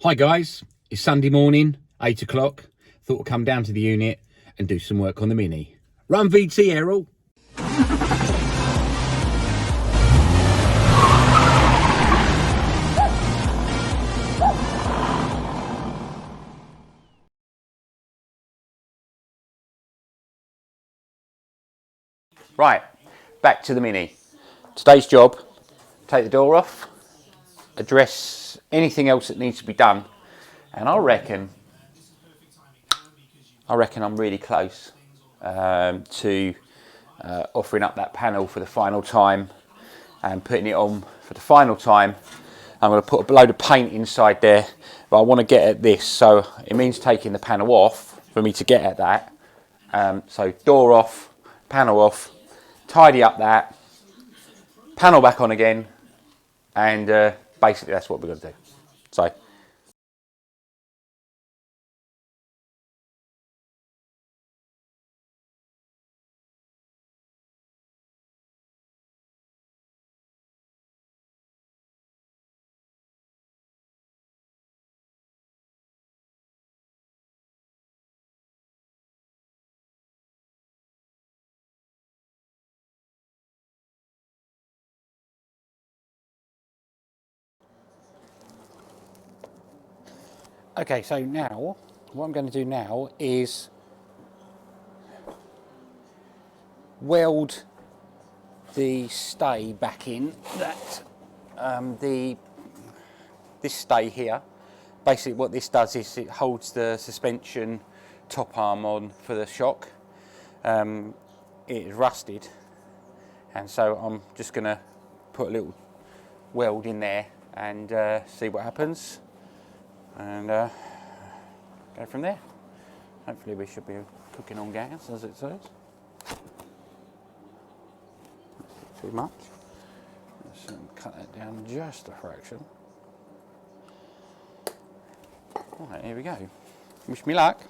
Hi guys, it's Sunday morning, 8 o'clock. Thought we'd come down to the unit and do some work on the Mini. Run VT, Errol. Right, back to the Mini. Today's job, take the door off, address anything else that needs to be done, and I reckon I'm really close to offering up that panel for the final time and putting it on for the final time. I'm going to put a load of paint inside there, but I want to get at this, so it means taking the panel off for me to get at that. So door off, panel off, tidy up that, panel back on again, and basically that's what we're going to do. So. Okay, so now, what I'm going to do now is weld the stay back in, that this stay here. Basically what this does is it holds the suspension top arm on for the shock. It is rusted, and so I'm just going to put a little weld in there and see what happens, and go from there. Hopefully we should be cooking on gas, as it says. Not too much. Let's cut that down just a fraction. Right, here we go. Wish me luck.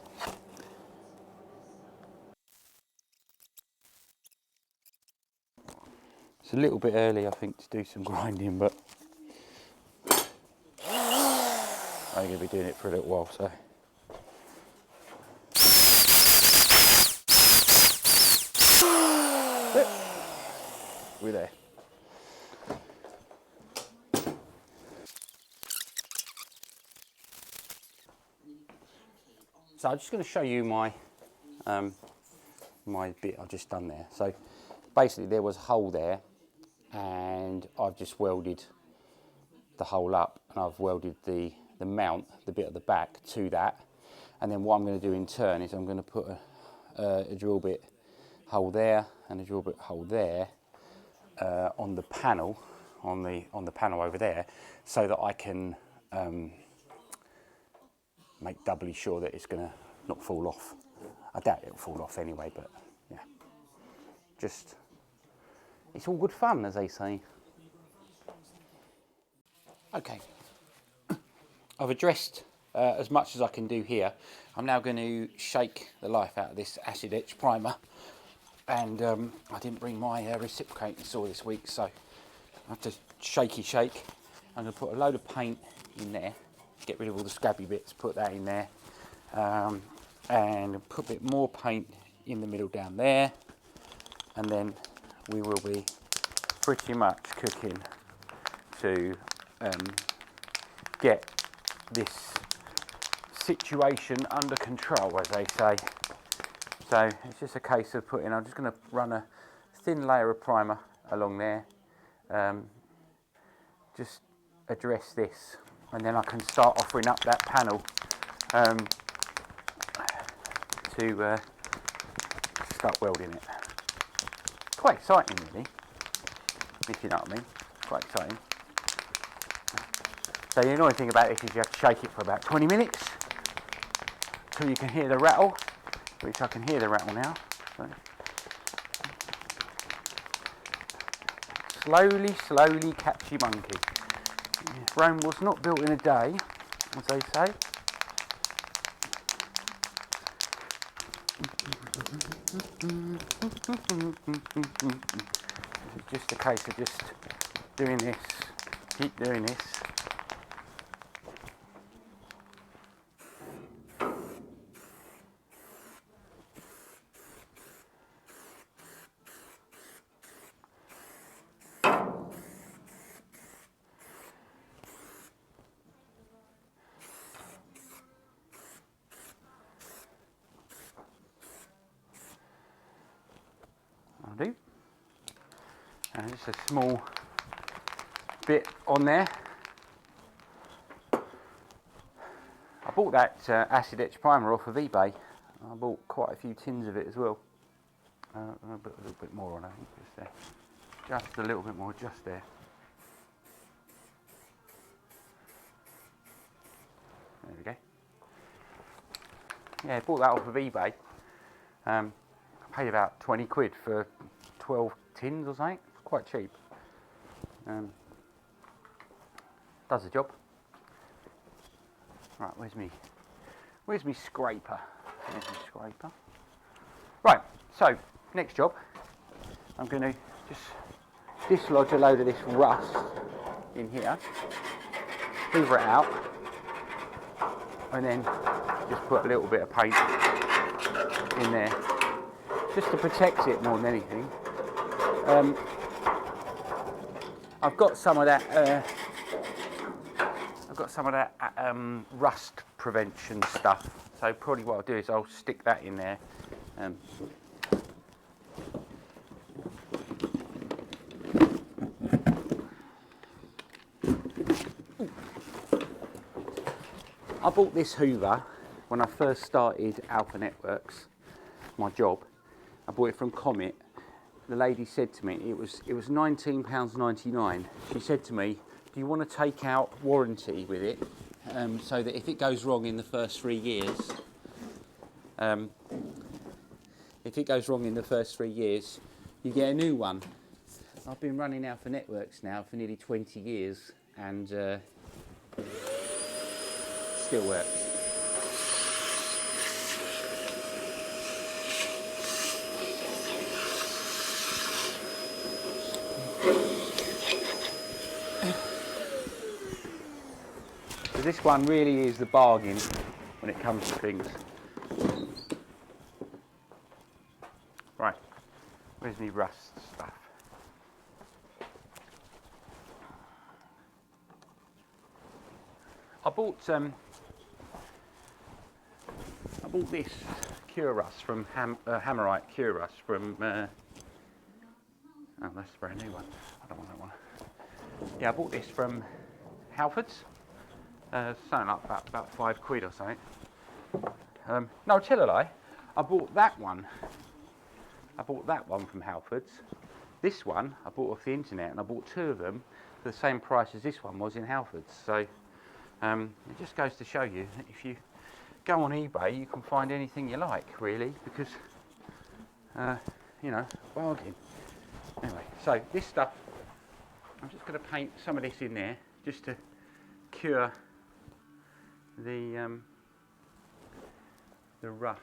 It's a little bit early, I think, to do some grinding, but I'm going to be doing it for a little while, so. We're there. So I'm just going to show you my my bit I've just done there. So basically there was a hole there, and I've just welded the hole up, and I've welded the mount, the bit at the back, to that. And then what I'm going to do in turn is I'm going to put a drill bit hole there and a drill bit hole there on the panel, on the panel over there, so that I can make doubly sure that it's going to not fall off. I doubt it'll fall off anyway, but yeah, just, it's all good fun, as they say. Okay, I've addressed as much as I can do here. I'm now going to shake the life out of this acid etch primer, and I didn't bring my reciprocating saw this week, so I have to shake. I'm going to put a load of paint in there, get rid of all the scabby bits, put that in there, and put a bit more paint in the middle down there, and then we will be pretty much cooking to get this situation under control, as they say. So it's just a case of putting, I'm just going to run a thin layer of primer along there, just address this, and then I can start offering up that panel to start welding it. Quite exciting, really, if you know what I mean. Quite exciting. So the annoying thing about this is you have to shake it for about 20 minutes until you can hear the rattle, which I can hear the rattle now. So slowly catch your monkey. Rome was not built in a day, as they say. It's just a case of just doing this, keep doing this. and just a small bit on there. I bought that acid etch primer off of eBay. I bought quite a few tins of it as well. A little bit more on, I think, just there. Just a little bit more, just there. There we go. Yeah, I bought that off of eBay. I paid about 20 quid for 12 tins or something. It's quite cheap. Does the job. Right, where's me scraper? There's my scraper. Right, so next job, I'm going to just dislodge a load of this rust in here, hoover it out, and then just put a little bit of paint in there, just to protect it more than anything. I've got some of that. Rust prevention stuff. So probably what I'll do is I'll stick that in there. I bought this hoover when I first started Alpha Networks, my job. I bought it from Comet. The lady said to me, it was £19.99. She said to me, do you want to take out warranty with it, so that if it goes wrong in the first 3 years, you get a new one. I've been running Alpha Networks now for nearly 20 years, and still works. So this one really is the bargain when it comes to things. Right, where's my rust stuff? I bought this Cure Rust from Hammerite Cure Rust from. Oh, that's a brand new one. I don't want that one. Yeah, I bought this from Halfords. Something like about 5 quid or something. No, tell a lie. I bought that one from Halfords. This one I bought off the internet, and I bought 2 of them for the same price as this one was in Halfords. So it just goes to show you that if you go on eBay, you can find anything you like, really, because you know, bargain. Anyway, so this stuff, I'm just going to paint some of this in there just to cure the rust.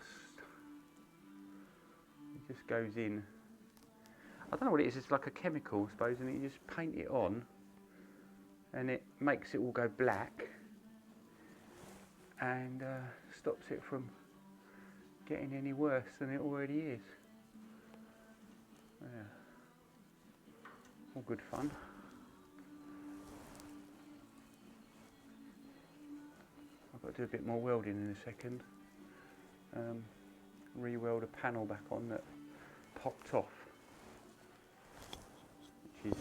It just goes in. I don't know what it is. It's like a chemical, I suppose, and you just paint it on, and it makes it all go black, and stops it from getting any worse than it already is. Yeah. All good fun. I've got to do a bit more welding in a second. Re-weld a panel back on that popped off, which is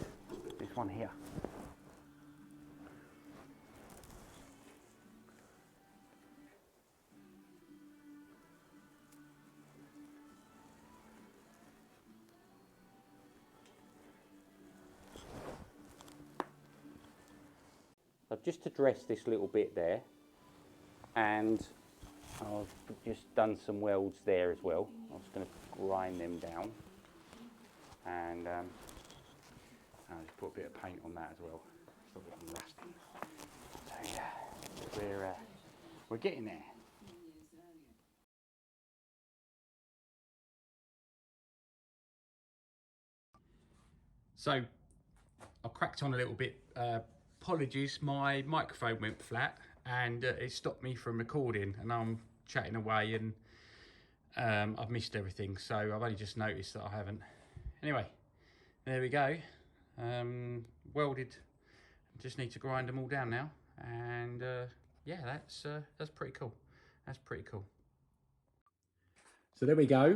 this one here. I've just addressed this little bit there, and I've just done some welds there as well. I'm just going to grind them down, and I'll just put a bit of paint on that as well, stop it from rusting. So yeah, we're getting there. So I cracked on a little bit. Apologies, my microphone went flat, and it stopped me from recording, and I'm chatting away, and I've missed everything, so I've only just noticed that I haven't. Anyway, there we go. Welded. Just need to grind them all down now, and yeah, that's pretty cool. That's pretty cool. So there we go.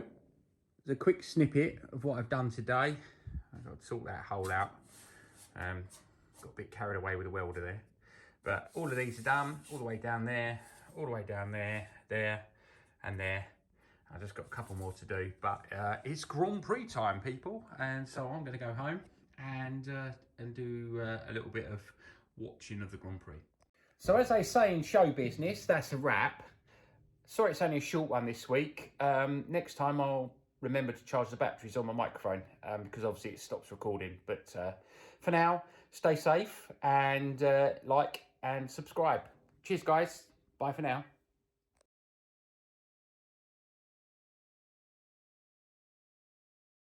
It's a quick snippet of what I've done today. I've got to sort that hole out. Got a bit carried away with the welder there. But all of these are done, all the way down there, all the way down there, there, and there. I've just got a couple more to do, but it's Grand Prix time, people. And so I'm gonna go home and do a little bit of watching of the Grand Prix. So as they say in show business, that's a wrap. Sorry it's only a short one this week. Next time I'll remember to charge the batteries on my microphone because obviously it stops recording. But for now, stay safe and like and subscribe. Cheers guys, bye for now.